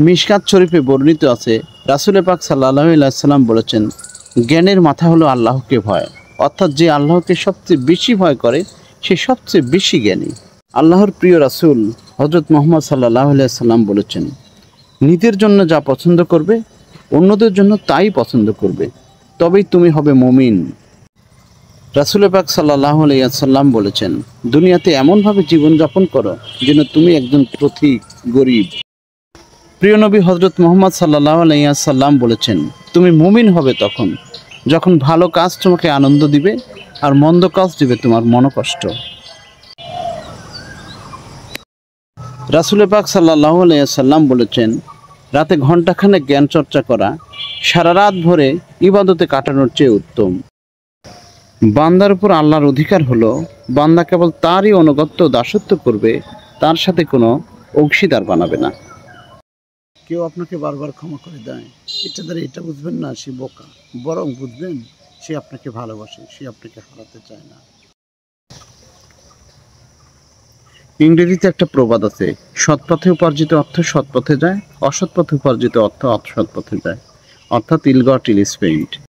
মিশকাত শরীফে বর্ণিত আছে, রাসূল পাক সাল্লাল্লাহু আলাইহি ওয়াসাল্লাম বলেছেন, জ্ঞানের মাথা হলো আল্লাহকে ভয়। অর্থাৎ যে আল্লাহকে সবচেয়ে বেশি ভয় করে সে সবচেয়ে বেশি জ্ঞানী। আল্লাহর প্রিয় রাসূল হযরত মুহাম্মদ সাল্লাল্লাহু আলাইহি ওয়াসাল্লাম বলেছেন, নিজের জন্য যা পছন্দ করবে অন্যদের জন্য তাই পছন্দ করবে, তবেই তুমি হবে মুমিন। রাসূল পাক সাল্লাল্লাহু আলাইহি ওয়াসাল্লাম বলেছেন, দুনিয়াতে এমনভাবে জীবনযাপন করো যেন তুমি একজন পথিক গরিব। প্রিয় নবী হযরত মুহাম্মদ সাল্লাল্লাহু আলাইহি ওয়াসাল্লাম বলেছেন, তুমি মুমিন হবে তখন যখন ভালো কাজ তোমাকে আনন্দ দিবে আর মন্দ কাজ দিবে তোমার মনোকষ্ট। রাসূল পাক সাল্লাল্লাহু আলাইহি ওয়াসাল্লাম বলেছেন, রাতে ঘণ্টাখানেক জ্ঞান চর্চা করা সারা রাত ভরে ইবাদতে কাটানোর চেয়ে উত্তম। বান্দার উপর আল্লাহর অধিকার হলো বান্দা কেবল তারই অনুগত্য দাসত্ব করবে, তার সাথে কোনো অংশীদার বানাবে না। কেউ আপনাকে বারবার ক্ষমা করে দেয়, এটা দ্বারা এটা বুঝবেন না সে বোকা, বরং বুঝবেন সে আপনাকে ভালোবাসে, সে আপনাকে হারাতে চায় না। ইংরেজিতে একটা প্রবাদ আছে, সৎ পথে উপার্জিত অর্থ সৎ পথে যায়, অসৎ পথে উপার্জিত অর্থ অসৎ পথে যায়। অর্থাৎ ইল গট ইল স্পেন্ট।